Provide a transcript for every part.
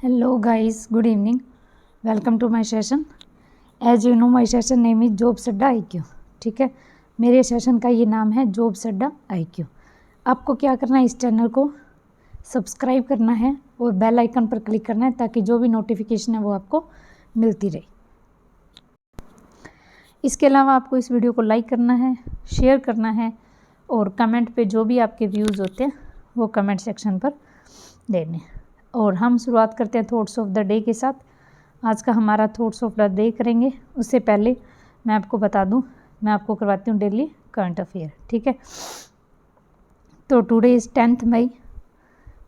Hello guys, good evening. Welcome to my session. As you know, my session name is jobs अड्डा IQ. ठीक है, मेरे session का ये नाम है जॉब्स अड्डा IQ. आपको क्या करना है, इस चैनल को सब्सक्राइब करना है और बेल आइकन पर क्लिक करना है ताकि जो भी नोटिफिकेशन है वो आपको मिलती रहे. इसके अलावा आपको इस वीडियो को लाइक करना है, शेयर करना है और कमेंट पे जो भी आपके व्यूज़ होते हैं वो कमेंट सेक्शन पर देने. और हम शुरुआत करते हैं थॉट्स ऑफ द डे के साथ. आज का हमारा थॉट्स ऑफ द डे करेंगे. उससे पहले मैं आपको बता दूं, मैं आपको करवाती हूँ डेली करंट अफेयर. ठीक है, तो टुडे इज़ 10 मई.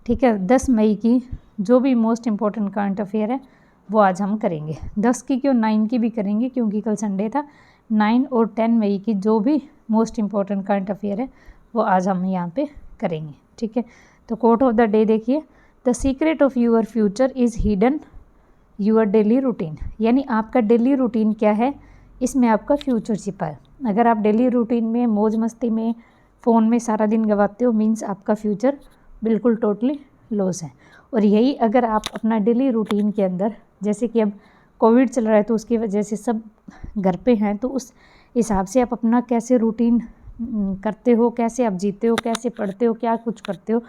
ठीक है, 10 मई की जो भी मोस्ट इम्पॉर्टेंट करंट अफेयर है वो आज हम करेंगे. 10 की क्यों, 9 की भी करेंगे क्योंकि कल संडे था. 9 और 10 मई की जो भी मोस्ट इम्पॉर्टेंट करंट अफेयर है वो आज हम यहाँ पे करेंगे. ठीक है, तो कोट ऑफ द डे देखिए, the secret of your future is hidden your daily routine. यानी आपका डेली रूटीन क्या है, इसमें आपका फ्यूचर छिपा है. अगर आप डेली रूटीन में मौज मस्ती में फ़ोन में सारा दिन गवाते हो, मीन्स आपका फ्यूचर बिल्कुल टोटली लॉस है. और यही अगर आप अपना डेली रूटीन के अंदर, जैसे कि अब कोविड चल रहा है तो उसकी वजह से सब घर पे हैं, तो उस हिसाब से आप अपना कैसे रूटीन करते हो, कैसे आप जीते हो, कैसे पढ़ते हो, क्या कुछ करते हो,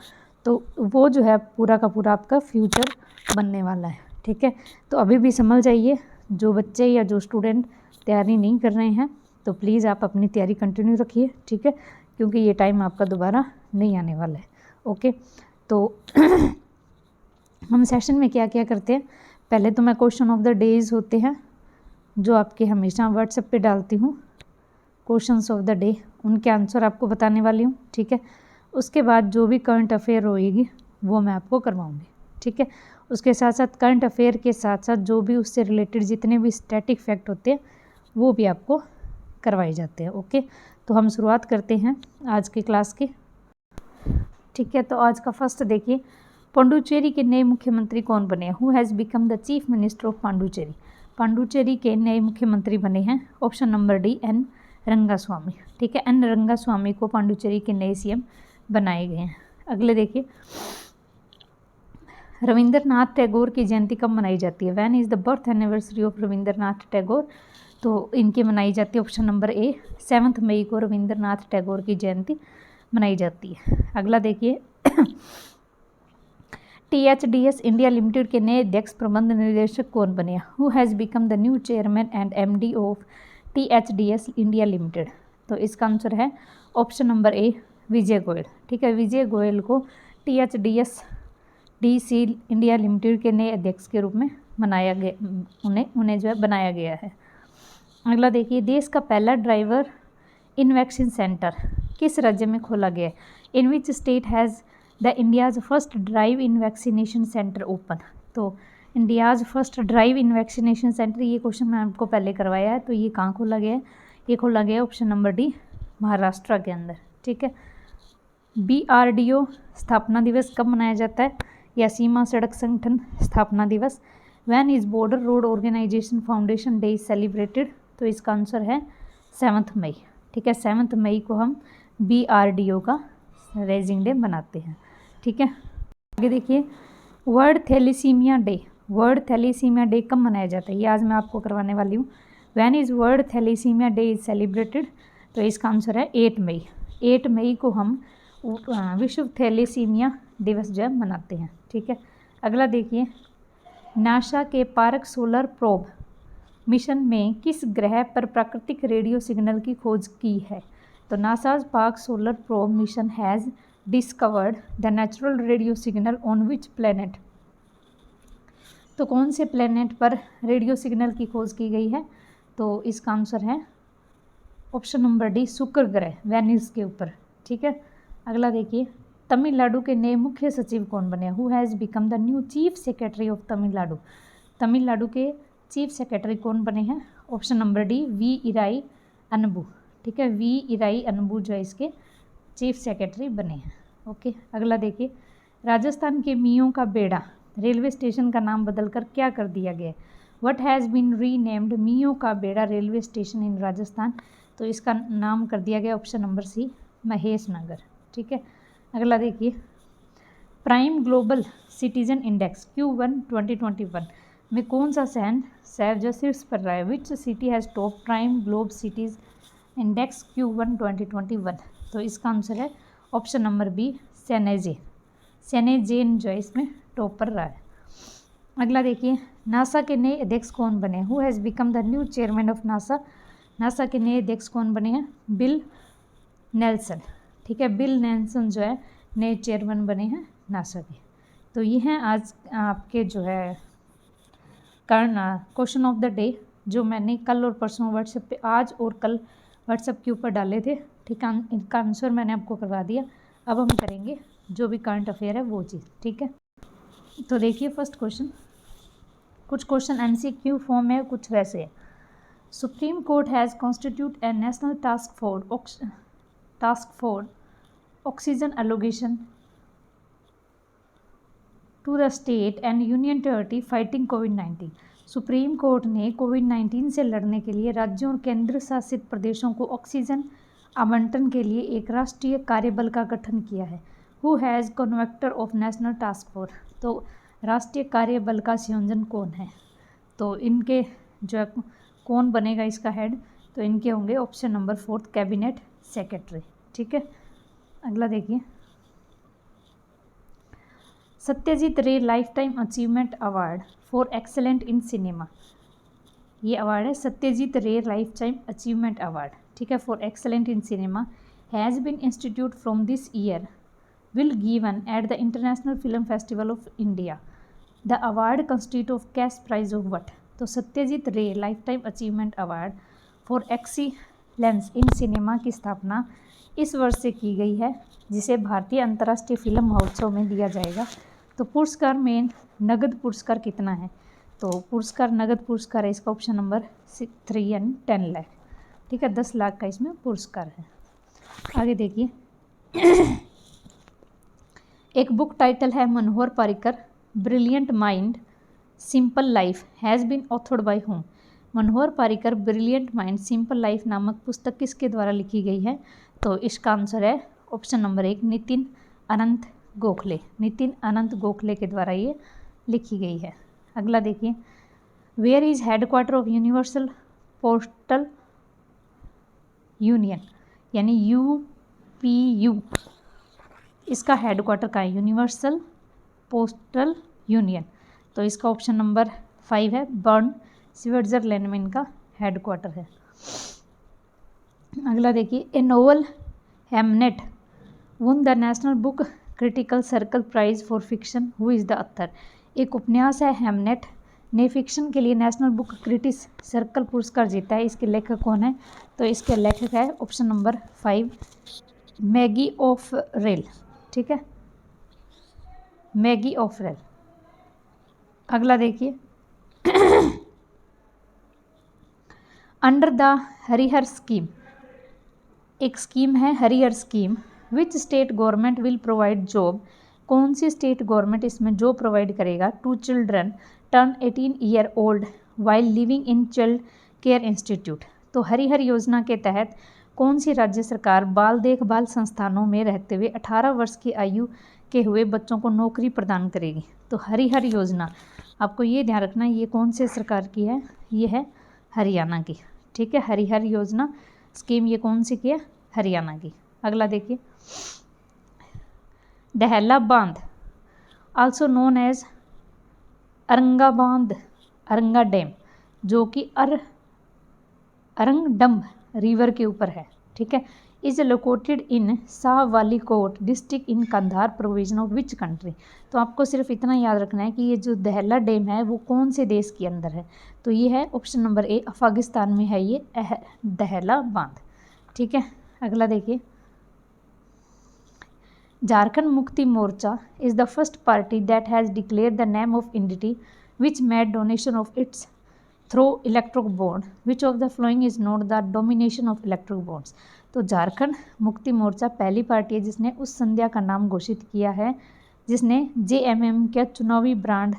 तो वो जो है पूरा का पूरा आपका फ्यूचर बनने वाला है. ठीक है, तो अभी भी समझ जाइए, जो बच्चे या जो स्टूडेंट तैयारी नहीं कर रहे हैं तो प्लीज़ आप अपनी तैयारी कंटिन्यू रखिए. ठीक है, क्योंकि ये टाइम आपका दोबारा नहीं आने वाला है. ओके, तो हम सेशन में क्या क्या करते हैं, पहले तो मैं क्वेश्चन ऑफ द डेज होते हैं जो आपके हमेशा व्हाट्सएप पे डालती हूँ, क्वेश्चंस ऑफ द डे, उनके आंसर आपको बताने वाली हूँ. ठीक है, उसके बाद जो भी करंट अफेयर होएगी वो मैं आपको करवाऊँगी. ठीक है, उसके साथ साथ करंट अफेयर के साथ साथ जो भी उससे रिलेटेड जितने भी स्टैटिक फैक्ट होते हैं वो भी आपको करवाए जाते हैं. ओके, तो हम शुरुआत करते हैं आज की क्लास की. ठीक है, तो आज का फर्स्ट देखिए, पांडुचेरी के नए मुख्यमंत्री कौन बने? Who has become the chief minister of Pondicherry? Pondicherry के नए मुख्यमंत्री बने हैं option number D, N Rangaswamy. ठीक है, एन रंगास्वामी को पांडुचेरी के नए सीएम बनाए गए हैं. अगले देखिए, रविंद्रनाथ टैगोर की जयंती कब मनाई जाती है? Van is the birth anniversary of Rabindranath Tagore? तो इनकी मनाई जाती है ऑप्शन नंबर ए, 7 मई को रविंद्रनाथ टैगोर की जयंती मनाई जाती है. अगला देखिए, THDS इंडिया लिमिटेड के नए अध्यक्ष प्रबंध निदेशक कौन बने? Who has become the new chairman and MD of THDS India limited? तो इसका आंसर है ऑप्शन नंबर ए, विजय गोयल. ठीक है, विजय गोयल को THDS DC इंडिया लिमिटेड के नए अध्यक्ष के रूप में बनाया गया, उन्हें जो है बनाया गया है. अगला देखिए, देश का पहला ड्राइवर इन वैक्सीन सेंटर किस राज्य में खोला गया है? In which state has the India's first drive in vaccination centre open? तो India's first drive in vaccination centre, ये क्वेश्चन मैं आपको पहले करवाया है, तो ये कहाँ खोला गया है? ये खोला गया है ऑप्शन नंबर डी, महाराष्ट्र के अंदर. ठीक है, BRDO स्थापना दिवस कब मनाया जाता है? या सीमा सड़क संगठन स्थापना दिवस? When is border road organisation foundation day is celebrated? तो इसका आंसर है 7 मई. ठीक है, 7 मई को हम BRDO का रेजिंग डे मनाते हैं. ठीक है, आगे देखिए, world thalassemia day, world thalassemia day कब मनाया जाता है? ये आज मैं आपको करवाने वाली हूँ. When is world thalassemia day is celebrated? तो इसका आंसर है 8 मई. 8 मई को हम विश्व थैलेसीमिया दिवस जो है मनाते हैं. ठीक है, अगला देखिए, नासा के पार्क सोलर प्रोब मिशन में किस ग्रह पर प्राकृतिक रेडियो सिग्नल की खोज की है? तो NASA's park solar probe mission has discovered the natural radio signal on which planet? तो कौन से प्लैनेट पर रेडियो सिग्नल की खोज की गई है? तो इसका आंसर है ऑप्शन नंबर डी, शुक्र ग्रह, वेनिस के ऊपर. ठीक है, अगला देखिए, तमिलनाडु के नए मुख्य सचिव कौन बने? Who has become the new chief secretary of Tamil Nadu? Tamil Nadu के चीफ सेक्रेटरी कौन बने हैं? Option number D, V Irai Anbu. ठीक है, वी इराई अनबू जो है इसके चीफ सेक्रेटरी बने हैं. ओके, अगला देखिए, राजस्थान के मियों का बेड़ा रेलवे स्टेशन का नाम बदलकर क्या कर दिया गया? व्हाट हैज़ बीन रीनेम्ड मियों का बेड़ा रेलवे स्टेशन इन राजस्थान? तो इसका नाम कर दिया गया ऑप्शन नंबर सी, महेश नगर. ठीक है, अगला देखिए, prime global citizen index Q1 2021 में कौन सा शहर जो शीर्ष पर रहा है? Which city has top prime globe cities index Q1 2021? तो इसका आंसर है ऑप्शन नंबर बी, सेनेजेन जो है इसमें टॉप पर रहा है। अगला देखिए, नासा के नए अध्यक्ष कौन बने? Who has become the new chairman of NASA? NASA के नए अध्यक्ष कौन बने हैं? Bill Nelson. ठीक है, बिल नेल्सन जो है नए चेयरमैन बने हैं नासा के। तो ये हैं आज आपके जो है क्वेश्चन ऑफ द डे, जो मैंने कल और परसों व्हाट्सएप पे, आज और कल व्हाट्सएप के ऊपर डाले थे। ठीक है, इनका आंसर मैंने आपको करवा दिया। अब हम करेंगे जो भी करंट अफेयर है वो चीज़। ठीक है, तो देखिए फर्स्ट क्वेश्चन, कुछ क्वेश्चन MCQ फॉर्म में, कुछ वैसे है। Supreme court has constitute a national task force oxygen allocation to the state and union territory fighting कोविड-19। सुप्रीम कोर्ट ने कोविड-19 से लड़ने के लिए राज्यों और केंद्र शासित प्रदेशों को ऑक्सीजन आवंटन के लिए एक राष्ट्रीय कार्यबल का गठन किया है। Who has conveyor of national task force? तो राष्ट्रीय कार्यबल का संयोजन कौन है? तो इनके जो है कौन बनेगा इसका हेड? तो इनके होंगे ऑप्शन नंबर 4 कैबिनेट सेक्रेटरी। ठीक है, अगला देखिए, Satyajit Ray lifetime achievement award for excellent in cinema. ये अवार्ड है Satyajit Ray lifetime achievement award. ठीक है, for excellent in cinema has been institute from this year will given at the International Film Festival of India. The award consists of cash prize of what? तो Satyajit Ray lifetime achievement award for excellence in cinema की स्थापना इस वर्ष से की गई है, जिसे भारतीय अंतर्राष्ट्रीय फिल्म महोत्सव में दिया जाएगा। तो पुरस्कार में नगद पुरस्कार कितना है? तो पुरस्कार, नगद पुरस्कार है इसका ऑप्शन नंबर 3 यानी 10 लाख। ठीक है, 10 लाख का इसमें पुरस्कार है। आगे देखिए, एक बुक टाइटल है Manohar Parrikar brilliant mind simple life has been authored by whom? Manohar Parrikar brilliant mind simple life नामक पुस्तक किसके द्वारा लिखी गई है? तो इसका आंसर है ऑप्शन नंबर 1 नितिन अनंत गोखले। नितिन अनंत गोखले के द्वारा ये लिखी गई है। अगला देखिए, where is headquarter of universal postal union यानी UPU, इसका हेडक्वार्टर का है यूनिवर्सल पोस्टल यूनियन। तो इसका ऑप्शन नंबर 5 है बर्न, स्विट्जरलैंड में इनका हेडक्वार्टर है। अगला देखिए, a novel Hamnet won the national book critical circle prize for fiction, who is the author? एक उपन्यास है हेमनेट ने फिक्शन के लिए नेशनल बुक क्रिटिक्स सर्कल पुरस्कार जीता है। इसके लेखक कौन है? तो इसके लेखक है ऑप्शन नंबर 5 मैगी ऑफरेल। ठीक है, मैगी ऑफरेल। अगला देखिए, अंडर द हरिहर स्कीम, एक स्कीम है Harihar scheme, which state government will provide job? कौन सी स्टेट गवर्नमेंट इसमें जॉब प्रोवाइड करेगा to children turn 18 year old while living in child care institute? तो हरिहर योजना के तहत कौन सी राज्य सरकार बाल देखभाल संस्थानों में रहते हुए 18 वर्ष की आयु के हुए बच्चों को नौकरी प्रदान करेगी? तो हरिहर योजना, आपको ये ध्यान रखना है ये कौन से सरकार की है? ये है हरियाणा की। ठीक है, हरिहर योजना स्कीम ये कौन सी की है? हरियाणा की। अगला देखिए, दहला बांध आल्सो नोन एज अरंगा बांध, अरंगा डैम, जो कि अरंगडम रिवर के ऊपर है। ठीक है, is located in Shahwalikot district in Kandahar provision of which country? तो आपको सिर्फ इतना याद रखना है कि ये जो दहला डैम है वो कौन से देश के अंदर है? तो ये है ऑप्शन नंबर A अफगानिस्तान में है ये दहला बांध। ठीक है, अगला देखिए, Jharkhand Mukti Morcha is the first party that has declare the name of entity which made donation of its through electric bond, which of the flowing is not the domination of electric bonds? तो झारखंड मुक्ति मोर्चा पहली पार्टी है जिसने उस संध्या का नाम घोषित किया है जिसने JMM के चुनावी ब्रांड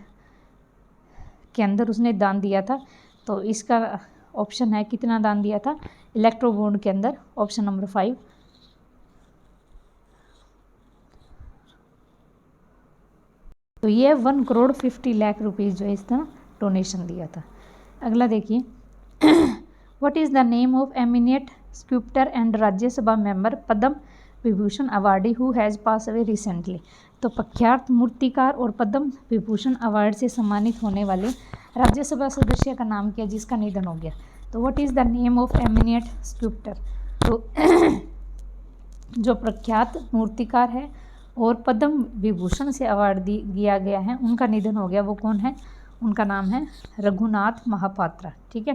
के अंदर उसने दान दिया था। तो इसका ऑप्शन है कितना दान दिया था इलेक्ट्रो बॉन्ड के अंदर? ऑप्शन नंबर 5 तो ये 1,50,00,000 रुपीज़ जो है इसका डोनेशन दिया था। अगला देखिए, what is the name of eminent sculptor and Rajya Sabha member Padma Vibhushan awardee who has pass away recently. तो प्रख्यात मूर्तिकार और पद्म विभूषण अवार्ड से सम्मानित होने वाले राज्यसभा सदस्य का नाम क्या जिसका निधन हो गया। तो what is the name of eminent sculptor. तो जो प्रख्यात मूर्तिकार है और पद्म विभूषण से अवार्ड दिया गया है उनका निधन हो गया, वो कौन है, उनका नाम है रघुनाथ महापात्रा। ठीक है,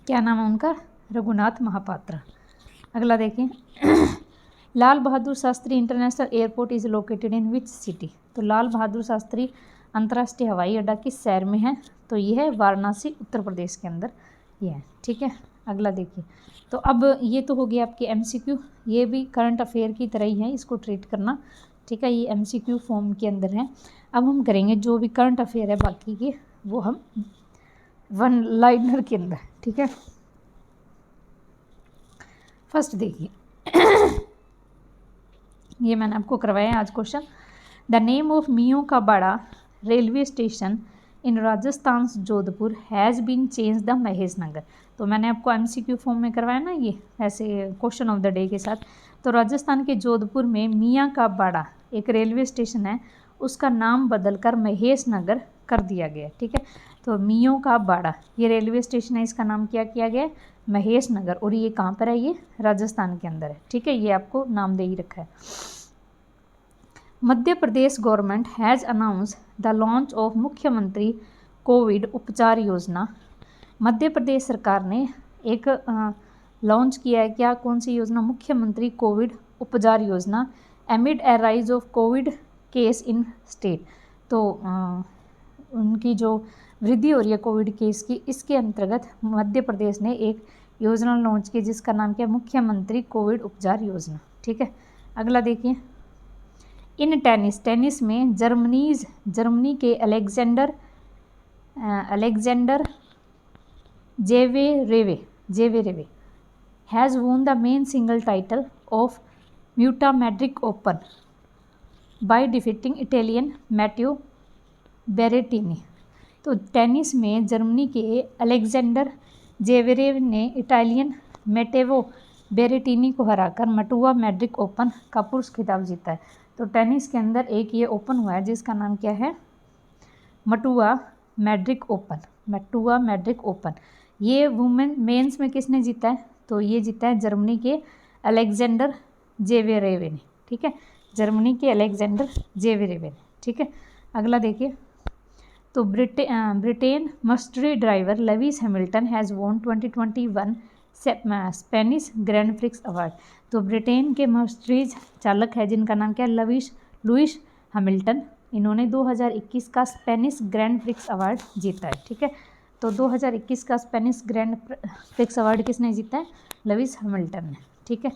क्या नाम है उनका, रघुनाथ महापात्रा। अगला देखिए, Lal Bahadur Shastri international airport is located in which city. तो लाल बहादुर शास्त्री अंतर्राष्ट्रीय हवाई अड्डा किस शहर में है। तो यह है वाराणसी उत्तर प्रदेश के अंदर ये है। ठीक है, अगला देखिए, तो अब ये तो हो गया आपके एमसीक्यू, ये भी करंट अफेयर की तरह ही है, इसको ट्रीट करना। ठीक है, ये एमसीक्यू फॉर्म के अंदर है। अब हम करेंगे जो भी करंट अफेयर है बाकी के वो हम वन लाइनर के अंदर। ठीक है, फर्स्ट देखिए, ये मैंने आपको करवाया आज question. The name of Miyon ka Bada railway station in Rajasthan Jodhpur has been change the Mahesh Nagar. तो मैंने आपको एमसीक्यू फॉर्म में करवाया ना, ये ऐसे क्वेश्चन ऑफ द डे के साथ। तो राजस्थान के जोधपुर में मियाँ का बाड़ा एक रेलवे स्टेशन है, उसका नाम बदलकर महेश नगर कर दिया गया। ठीक है, तो मियों का बाड़ा ये रेलवे स्टेशन है, इसका नाम क्या किया गया, महेश नगर। और ये कहाँ पर है, ये राजस्थान के अंदर है। ठीक है, ये आपको नाम दे ही रखा है। Madhya Pradesh government has announce the launch of Mukhyamantri COVID Upchar Yojana. Madhya Pradesh सरकार ने एक लॉन्च किया है, क्या, कौन सी योजना, मुख्यमंत्री कोविड उपचार योजना एमिड ए rise of Covid case in state. तो उनकी जो वृद्धि हो रही है कोविड केस की, इसके अंतर्गत मध्य प्रदेश ने एक योजना लॉन्च की जिसका नाम क्या है, मुख्यमंत्री कोविड उपचार योजना। ठीक है, अगला देखिए, इन टेनिस में जर्मनी के Alexander Zverev has won the men single title of Mutua Madrid open by defeating Italian Matteo Berrettini. तो टेनिस में जर्मनी के अलेक्जेंडर जेवेरेव ने इटालियन मैटेओ बेरेटिनी को हराकर मटुआ मैड्रिक ओपन का पुरुष खिताब जीता है। तो टेनिस के अंदर एक ये ओपन हुआ है जिसका नाम क्या है, मटुआ मैड्रिक ओपन। ये वुमेन मेंस में किसने जीता है, तो ये जीता है जर्मनी के अलेक्जेंडर जेवेरेवे ने। ठीक है, जर्मनी के अलेक्जेंडर जेवेरेवे ने। ठीक है, अगला देखिए, तो Britain Mercedes driver Lewis Hamilton has won 2021 Spanish grand prix award. तो ब्रिटेन के मर्सिडीज चालक है जिनका नाम क्या है, लुइस हैमिल्टन, इन्होंने 2021 का स्पेनिश ग्रैंड प्रिक्स अवार्ड जीता है। ठीक है, तो 2021 का स्पेनिश ग्रैंड प्रिक्स अवार्ड किसने जीता है, लुइस हैमिल्टन ने। ठीक है,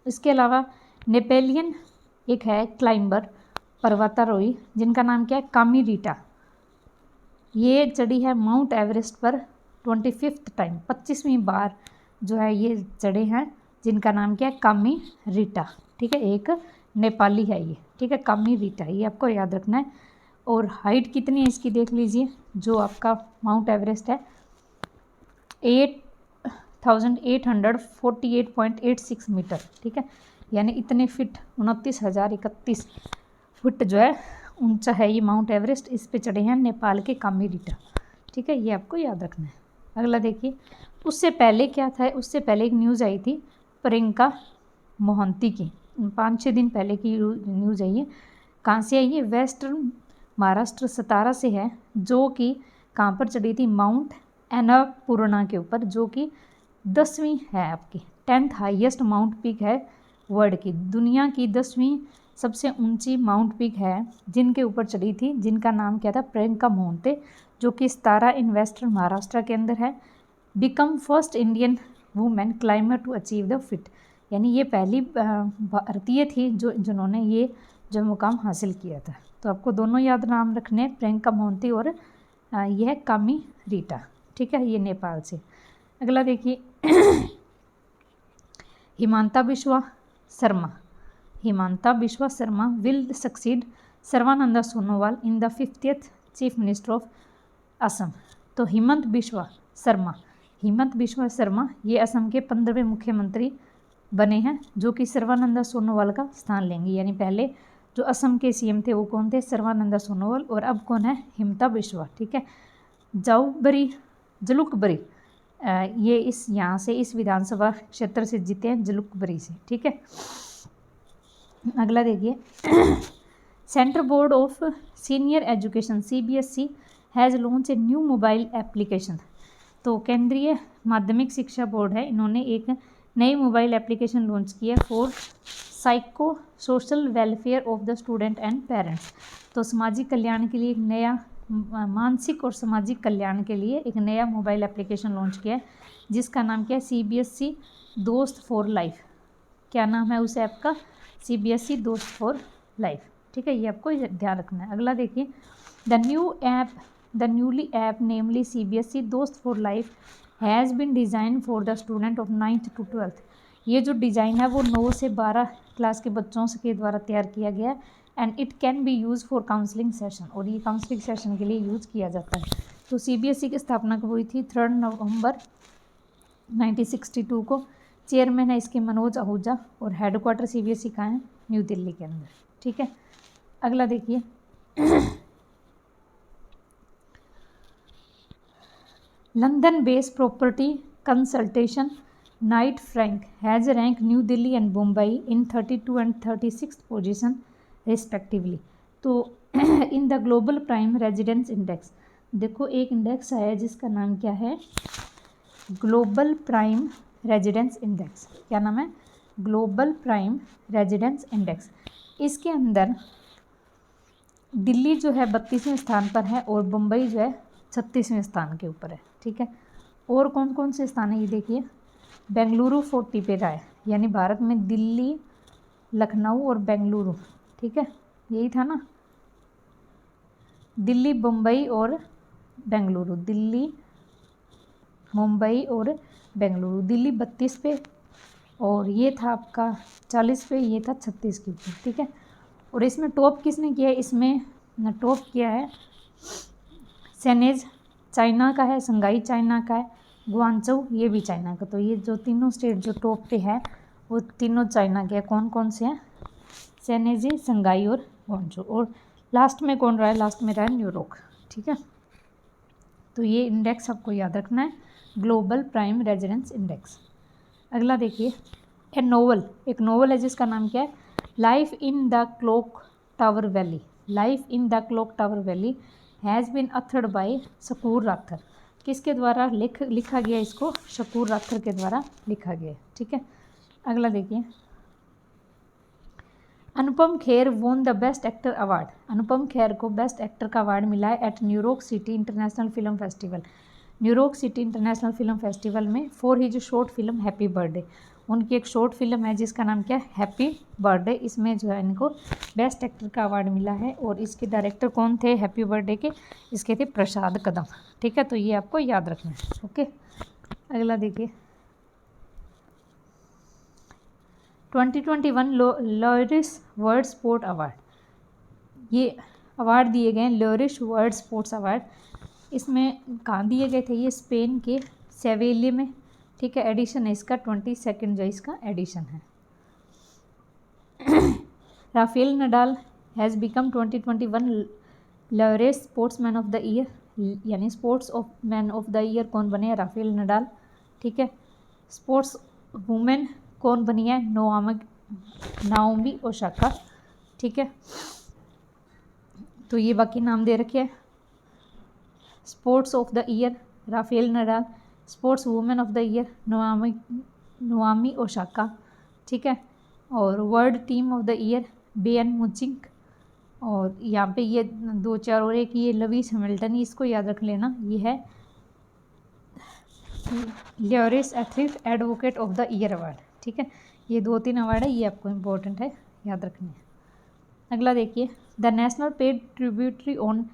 इसके अलावा नेपोलियन एक है क्लाइंबर पर्वतारोही जिनका नाम क्या है, कामी रीटा। ये चढ़ी है माउंट एवरेस्ट पर 25th टाइम, 25वीं बार जो है ये चढ़े हैं, जिनका नाम क्या है, कामी रीटा। ठीक है, एक नेपाली है ये। ठीक है, कामी रीटा, ये आपको याद रखना है। और हाइट कितनी है इसकी देख लीजिए, जो आपका माउंट एवरेस्ट है 8,848.86 मीटर। ठीक है, यानी इतने फिट 29,031 फुट जो है ऊंचा है ये माउंट एवरेस्ट। इस पे चढ़े हैं नेपाल के कामी रीटा। ठीक है, ये आपको याद रखना है। अगला देखिए, उससे पहले क्या था, उससे पहले एक न्यूज़ आई थी प्रियंका मोहंती की, 5-6 दिन पहले की न्यूज़ आई है। कहाँ से आई है, वेस्टर्न महाराष्ट्र सतारा से है, जो कि कहाँ पर चढ़ी थी, माउंट अन्नपूर्णा के ऊपर, जो कि 10वीं है आपकी 10th हाईएस्ट माउंट पीक है वर्ल्ड की, दुनिया की 10वीं सबसे ऊंची माउंट पीक है जिनके ऊपर चढ़ी थी, जिनका नाम क्या था, प्रियंका मोहंती, जो कि सतारा इन वेस्टर्न महाराष्ट्र के अंदर है। Become first Indian women climber to achieve the feat, यानी ये पहली भारतीय थी जिन्होंने ये जो मुकाम हासिल किया था। तो आपको दोनों याद नाम रखने, प्रियंका मोहंती और यह कामी रीटा। ठीक है, ये नेपाल से। अगला देखिए Himanta Bishwa Sharma, Himanta Bishwa Sharma will succeed Sarbananda Sonowal in the 50th chief minister of Assam. तो हिमंत बिश्वा शर्मा ये असम के 15वें मुख्यमंत्री बने हैं, जो कि सर्बानंद सोनोवाल का स्थान लेंगे। यानी पहले जो असम के सीएम थे वो कौन थे? सर्बानंद सोनोवाल। और अब कौन है? हिमंता बिश्वा। ठीक है। जलुकबरी ये इस यहाँ से इस विधानसभा क्षेत्र से जीते हैं, जलुकबरी से। ठीक है। अगला देखिए, central board of senior education CBSE has launch a new mobile application. तो केंद्रीय माध्यमिक शिक्षा बोर्ड है, इन्होंने एक नई मोबाइल एप्लीकेशन लॉन्च की है for psycho social welfare of the student and parents. तो सामाजिक कल्याण के लिए एक नया मानसिक और सामाजिक कल्याण के लिए एक नया मोबाइल एप्लीकेशन लॉन्च किया है, जिसका नाम क्या है? CBSE दोस्त फॉर लाइफ। क्या नाम है उस ऐप का? CBSE दोस्त फॉर लाइफ। ठीक है, ये आपको ध्यान रखना है। अगला देखिए, the newly app namely CBSE दोस्त for life has been design for the student of 9th to 12th। ये जो डिज़ाइन है वो 9 से 12 क्लास के बच्चों के द्वारा तैयार किया गया है। And it can be use for counselling session, और ये काउंसलिंग सेशन के लिए यूज़ किया जाता है। तो CBSE की स्थापना कब हुई थी? 3 नवंबर 1962 को। चेयरमैन है इसके मनोज आहूजा, और हेडक्वार्टर CBSE का है? न्यू दिल्ली के अंदर। ठीक है। अगला देखिए, London based property consultation Knight Frank has rank New Delhi and Mumbai in 32 and 36th position respectively. तो in the global prime residence index, देखो एक इंडेक्स आया है जिसका नाम क्या है? Global prime residence index. क्या नाम है? Global prime residence index. इसके अंदर दिल्ली जो है 32वें स्थान पर है, और मुंबई जो है 36वें स्थान के ऊपर है। ठीक है। और कौन कौन से स्थान है ये देखिए, बेंगलुरु 40 पे रहा है, यानी भारत में दिल्ली, लखनऊ और बेंगलुरु। ठीक है, यही था ना, दिल्ली, मुंबई और बेंगलुरु, दिल्ली, मुंबई और बेंगलुरु। दिल्ली 32 पे, और ये था आपका 40 पे, ये था 36 के ऊपर। ठीक है। और इसमें टॉप किसने किया है? इसमें टॉप किया है शेनेज, चाइना का है, संघाई चाइना का है, गुआंगझू ये भी चाइना का। तो ये जो तीनों स्टेट जो टॉप पे है वो तीनों चाइना के हैं। कौन कौन से हैं? शेनेजी, संघाई और गुआंगझू। और लास्ट में कौन रहा है? लास्ट में रहा है न्यूयॉर्क। ठीक है। तो ये इंडेक्स आपको याद रखना है, ग्लोबल प्राइम रेजिडेंस इंडेक्स। अगला देखिए, एक नोवेल है जिसका नाम क्या है? Life in the clock tower valley. Life in the clock tower valley has been authored by Shakoor Rather. किसके द्वारा लिखा गया? इसको शकूर राथर के द्वारा लिखा गया। ठीक है। अगला देखिए, Anupam Kher won the best actor award. Anupam Kher को बेस्ट एक्टर का अवार्ड मिला है at New York city international film festival. New York city international film festival में for his short film happy birthday. उनकी एक शॉर्ट फिल्म है जिसका नाम क्या है? Happy birthday. इसमें जो है इनको बेस्ट एक्टर का अवार्ड मिला है, और इसके डायरेक्टर कौन थे हैप्पी बर्थडे के? इसके थे प्रसाद कदम। ठीक है, तो ये आपको याद रखना है। ओके। अगला देखिए, 2021 लॉरिस वर्ल्ड स्पोर्ट अवार्ड। ये अवार्ड दिए गए हैं लॉरिस वर्ल्ड स्पोर्ट्स अवार्ड। इसमें कहाँ दिए गए थे? ये स्पेन के सेविलिया में। ठीक है, एडिशन है इसका 22nd जो इसका एडिशन है। Rafael Nadal has become 2021 Laureus sportsman of the year, यानी sports of man of the year कौन बने हैं? Rafael Nadal. ठीक है। स्पोर्ट्स वुमेन कौन बनी है? Naomi Osaka. ठीक है। तो ये बाकी नाम दे रखे हैं। Sports of the year Rafael Nadal, sports women of the year Naomi Osaka. ठीक है। और world team of the year Bayern Munich. और यहाँ पे ये 2-4 और एक ये लवीस हैमिल्टन, इसको याद रख लेना। ये है Laureus athlete advocate of the year award. ठीक है, ये 2-3 अवार्ड है, ये आपको इम्पोर्टेंट है, याद रखनी है। अगला देखिए, the national paid tributary on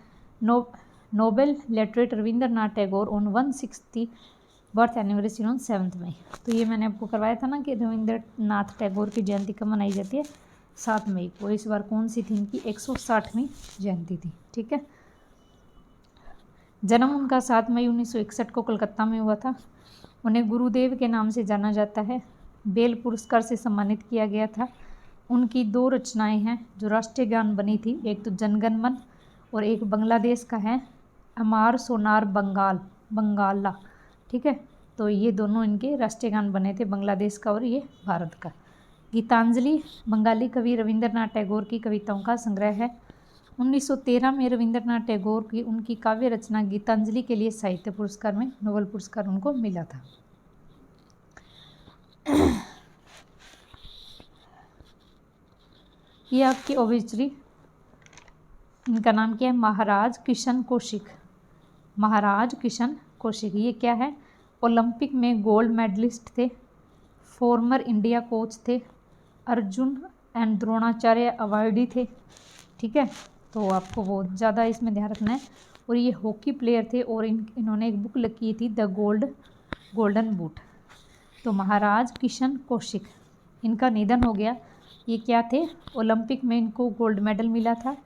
Nobel literate Rabindranath Tagore on 160 birth anniversary on 7 मई। तो ये मैंने आपको करवाया था ना कि रविंद्रनाथ टैगोर की जयंती कब मनाई जाती है? 7 मई को। इस बार कौन सी थी इनकी 160वीं जयंती थी। ठीक है, जन्म उनका 7 मई 1961 को कलकत्ता में हुआ था। उन्हें गुरुदेव के नाम से जाना जाता है। बेल पुरस्कार से सम्मानित किया गया था। उनकी 2 रचनाएं हैं जो राष्ट्रीय गान बनी थी, एक तो जनगण मन और एक बांग्लादेश का है अमार सोनार बंगाला। ठीक है, तो ये दोनों इनके राष्ट्रीय गान बने थे, बांग्लादेश का और ये भारत का। गीतांजलि बंगाली कवि रविंद्रनाथ टैगोर की कविताओं का संग्रह है। 1913 में रविंद्रनाथ टैगोर की उनकी काव्य रचना गीतांजलि के लिए साहित्य पुरस्कार में नोबेल पुरस्कार उनको मिला था। ये आपकी ओबिचुरी, इनका नाम क्या है, महाराज किशन कौशिक। महाराज किशन कौशिक ये क्या है, ओलंपिक में गोल्ड मेडलिस्ट थे, फॉर्मर इंडिया कोच थे, अर्जुन एंड द्रोणाचार्य अवार्डी थे। ठीक है, तो आपको बहुत ज़्यादा इसमें ध्यान रखना है। और ये हॉकी प्लेयर थे और इन्होंने एक बुक लिखी थी द गोल्डन बूट। तो महाराज किशन कौशिक, इनका निधन हो गया। ये क्या थे, ओलंपिक में इनको गोल्ड मेडल मिला था,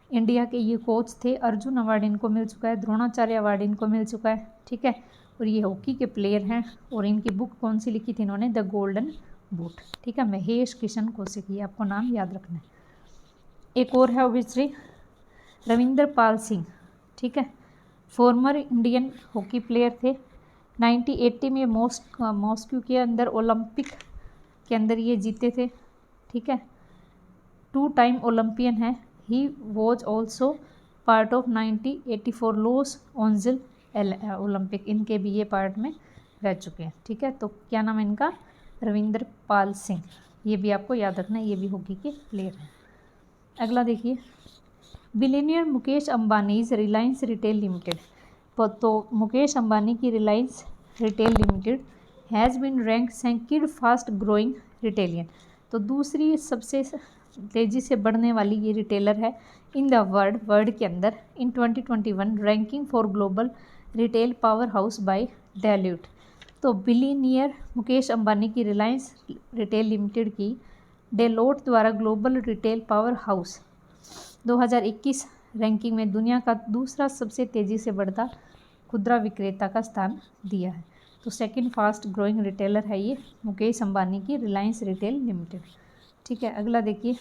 इंडिया के ये कोच थे, अर्जुन अवार्ड इनको मिल चुका है, द्रोणाचार्य अवार्ड इनको मिल चुका है। ठीक है, और ये हॉकी के प्लेयर हैं और इनकी बुक कौन सी लिखी थी इन्होंने, द गोल्डन बूट। ठीक है, महेश किशन कौशिक, ये आपको नाम याद रखना है। एक और है ओबिचुरी रविंदर पाल सिंह। ठीक है, फॉर्मर इंडियन हॉकी प्लेयर थे। 1980 में मॉस्को के अंदर ओलंपिक के अंदर ये जीते थे। ठीक है, 2 टाइम ओलंपियन है। He was also part of 1984 Los Angeles Olympic, इनके भी ये पार्ट में रह चुके हैं। ठीक है, तो क्या नाम है इनका, रविंदर पाल सिंह। ये भी आपको याद रखना है, ये भी हॉकी के प्लेयर हैं। अगला देखिए, billionaire Mukesh Ambani's Reliance retail limited. तो मुकेश अंबानी की Reliance retail limited has been rank second fast growing retailer. तो दूसरी सबसे तेज़ी से बढ़ने वाली ये रिटेलर है इन द वर्ल्ड के अंदर इन 2021 ranking for global retail power house by dilute. तो बिलियनियर मुकेश अंबानी की रिलायंस रिटेल लिमिटेड की डेलोट द्वारा global retail power house 2021 ranking में दुनिया का दूसरा सबसे तेज़ी से बढ़ता खुदरा विक्रेता का स्थान दिया है। तो सेकंड फास्ट ग्रोइंग रिटेलर है ये मुकेश अंबानी की रिलायंस रिटेल लिमिटेड। ठीक है, अगला देखिए,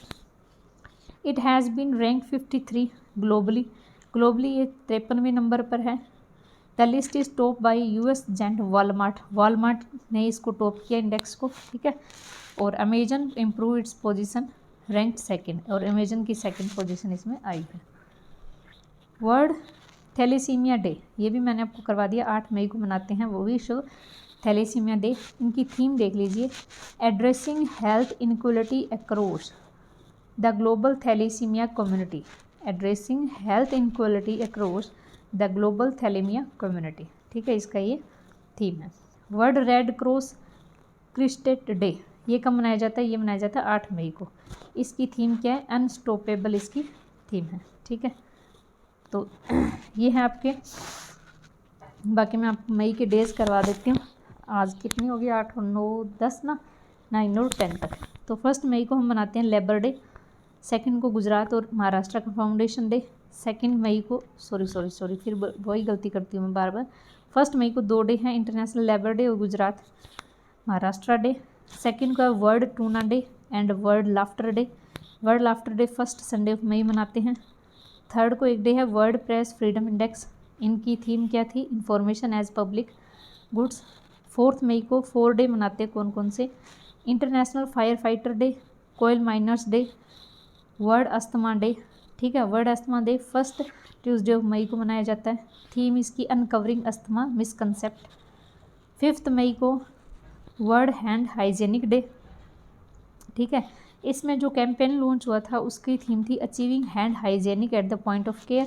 it has been rank 53 globally ये 53वें नंबर पर है। The list is top by US giant Walmart ने इसको टॉप किया इंडेक्स को। ठीक है, और Amazon improve its position rank second, और अमेजन की सेकंड पोजीशन इसमें आई है। वर्ल्ड थैलेसीमिया डे, ये भी मैंने आपको करवा दिया, 8 मई को मनाते हैं वो विश्व थैलेसीमिया डे। इनकी थीम देख लीजिए, addressing health inequality across the global thalassemia community. Addressing health inequality across the global thalassemia community. ठीक है, इसका ये थीम है। World red cross crescent day, ये कब मनाया जाता है, ये मनाया जाता है 8 मई को। इसकी थीम क्या है, अनस्टॉपेबल इसकी थीम है। ठीक है, तो ये है आपके, बाकी मैं आपको मई के डेज़ करवा देती हूँ। आज कितनी हो गई, 8 और 9 10 ना, 9 और 10 तक। तो 1 मई को हम मनाते हैं लेबर डे, 2 को गुजरात और महाराष्ट्र का फाउंडेशन डे, 2 मई को सॉरी फिर वही गलती करती हूँ मैं बार बार। 1 मई को 2 डे हैं, इंटरनेशनल लेबर डे और गुजरात महाराष्ट्र डे। 2 का world tuna day and world laughter day. World laughter day 1 Sunday of मई मनाते हैं। 3 को एक डे है वर्ल्ड प्रेस फ्रीडम इंडेक्स, इनकी थीम क्या थी, इंफॉर्मेशन एज पब्लिक गुड्स। 4 मई को 4 डे मनाते हैं, कौन कौन से, international fire fighter day, coal miners day, world asthma day. ठीक है, world asthma day 1 Tuesday of मई को मनाया जाता है। थीम इसकी अनकवरिंग अस्थमा मिसकंसेप्ट। 5 मई को वर्ल्ड हैंड हाइजेनिक डे। ठीक है, इसमें जो कैंपेन लॉन्च हुआ था उसकी थीम थी achieving hand hygienic at the point of care,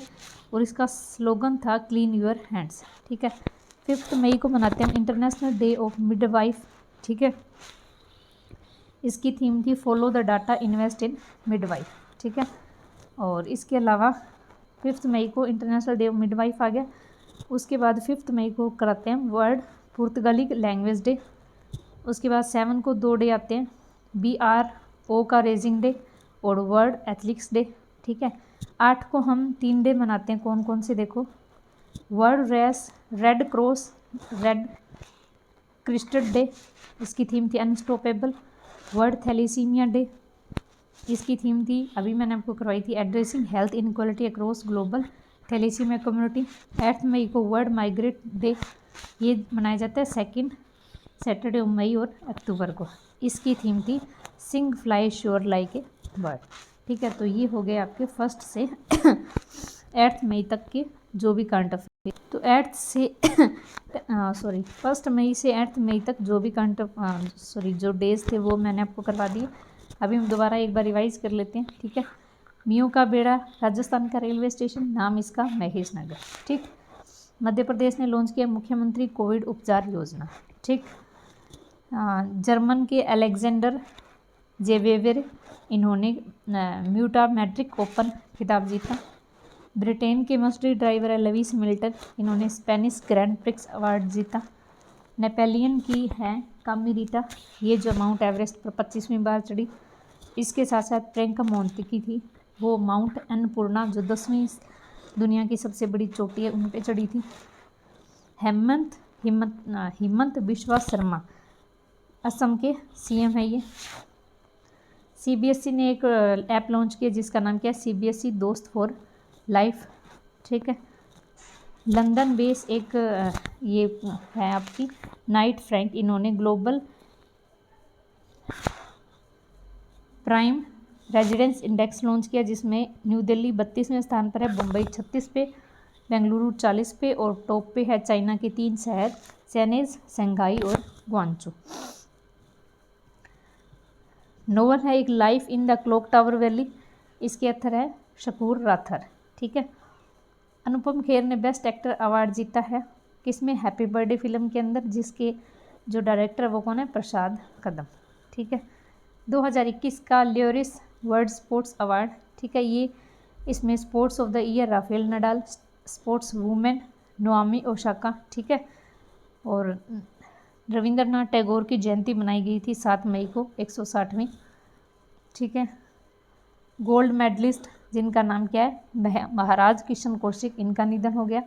और इसका स्लोगन था क्लीन योर हैंड्स। ठीक है, 5 मई को मनाते हैं इंटरनेशनल डे ऑफ मिडवाइफ। ठीक है, इसकी थीम थी follow the data invest in midwife. ठीक है, और इसके अलावा 5 मई को इंटरनेशनल डे ऑफ मिडवाइफ आ गया। उसके बाद 5 मई को कराते हैं वर्ल्ड पुर्तगाली लैंग्वेज डे। उसके बाद 7 को 2 डे आते हैं, BRO का रेजिंग डे और वर्ल्ड एथलेटिक्स डे, ठीक है। 8 को हम 3 डे मनाते हैं, कौन कौन से देखो, world race, red cross, red crescent day, इसकी थीम थी अनस्टॉपेबल। वर्ल्ड थैलेसीमिया डे, इसकी थीम थी, अभी मैंने आपको करवाई थी, addressing health inequality across global thalassemia community. 8 मई को वर्ल्ड माइग्रेट डे, ये मनाया जाता है सेकेंड सैटरडे ऑफ मई और अक्टूबर को। इसकी थीम थी sing fly soar like a bird, ठीक है। तो ये हो गए आपके 1 से 8 मई तक के जो भी करंट अफेयर। तो 8 से 1 मई से 8 मई तक जो भी जो डेज थे वो मैंने आपको करवा दिए। अभी हम दोबारा एक बार रिवाइज कर लेते हैं, ठीक है। मियों का बेड़ा राजस्थान का रेलवे स्टेशन, नाम इसका महेश नगर, ठीक। मध्य प्रदेश ने लॉन्च किया मुख्यमंत्री कोविड उपचार योजना, ठीक। जर्मन के अलेक्जेंडर जेवेवेर, इन्होंने म्यूटा मैट्रिक ओपन खिताब जीता। ब्रिटेन के मस्टरी ड्राइवर है लवीस मिल्टन, इन्होंने स्पेनिश ग्रैंड प्रिक्स अवार्ड जीता। नेपोलियन की है कामिरीटा, ये जो माउंट एवरेस्ट पर 25वीं बार चढ़ी। इसके साथ साथ प्रियंका मोंटी थी, वो माउंट अन्नपूर्णा जो 10वीं दुनिया की सबसे बड़ी चोटी है उन पे चढ़ी थी। हिमंत बिश्वा शर्मा असम के सीएम है ये। सीबीएसई ने एक ऐप लॉन्च किया जिसका नाम क्या है, सीबीएसई दोस्त फॉर लाइफ, ठीक है। लंदन बेस एक ये है आपकी नाइट फ्रैंक, इन्होंने global prime residence index launch किया जिसमें न्यू दिल्ली 32वें स्थान पर है, मुंबई 36 पे, बेंगलुरु 40 पे और टॉप पे है चाइना के 3 शहर शैनेज, शंघाई और ग्वांचू। नोवन है एक life in the clock tower valley, इसके अथर है शकूर राथर, ठीक है। अनुपम खेर ने बेस्ट एक्टर अवार्ड जीता है, किसमें, हैप्पी बर्थडे फिल्म के अंदर, जिसके जो डायरेक्टर वो कौन है, प्रसाद कदम, ठीक है। 2021 का ल्योरिस वर्ल्ड स्पोर्ट्स अवार्ड, ठीक है, ये इसमें sports of the year Rafael Nadal, sports women नोआमी Osaka, ठीक है। और रविंद्रनाथ टैगोर की जयंती मनाई गई थी 7 मई को 160वीं, ठीक है। गोल्ड मेडलिस्ट जिनका नाम क्या है, महाराज किशन कौशिक, इनका निधन हो गया।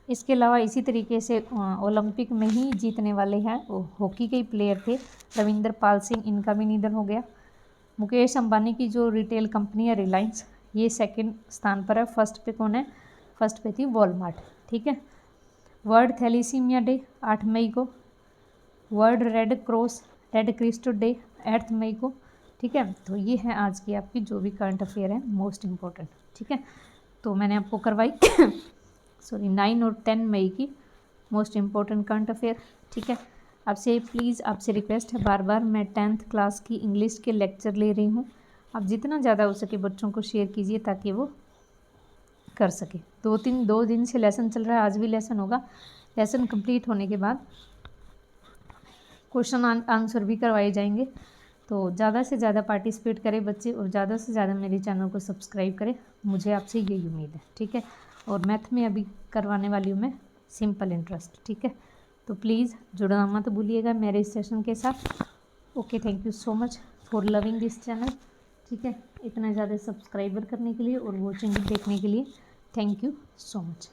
इसके अलावा इसी तरीके से ओलंपिक में ही जीतने वाले हैं हॉकी के प्लेयर थे रविंदर पाल सिंह, इनका भी निधन हो गया। मुकेश अंबानी की जो रिटेल कंपनी है रिलायंस, ये सेकंड स्थान पर है, फर्स्ट पे कौन है, फर्स्ट पे थी वॉलमार्ट, ठीक है। वर्ल्ड थैलेसीमिया डे 8 मई को, world red cross red crescent day 8 मई को, ठीक है। तो ये है आज की आपकी जो भी करंट अफेयर है मोस्ट इम्पोर्टेंट, ठीक है। तो मैंने आपको करवाई 9 और 10 मई की मोस्ट इम्पोर्टेंट करंट अफेयर, ठीक है। आपसे प्लीज़ आपसे रिक्वेस्ट है, बार बार मैं 10th क्लास की इंग्लिश के लेक्चर ले रही हूँ, आप जितना ज़्यादा हो सके बच्चों को शेयर कीजिए ताकि वो कर सके। 2 दिन से लेसन चल रहा है, आज भी लेसन होगा। लेसन कंप्लीट होने के बाद क्वेश्चन आंसर भी करवाए जाएंगे। तो ज़्यादा से ज़्यादा पार्टिसिपेट करें बच्चे और ज़्यादा से ज़्यादा मेरे चैनल को सब्सक्राइब करें, मुझे आपसे यही उम्मीद है, ठीक है। और मैथ में अभी करवाने वाली हूँ मैं सिंपल इंटरेस्ट, ठीक है। तो प्लीज़ जुड़ना मत भूलिएगा मेरे इस सेशन के साथ। Okay, thank you so much for loving this channel, ठीक है। इतना ज़्यादा सब्सक्राइबर करने के लिए और वॉचिंग देखने के लिए थैंक यू सो मच।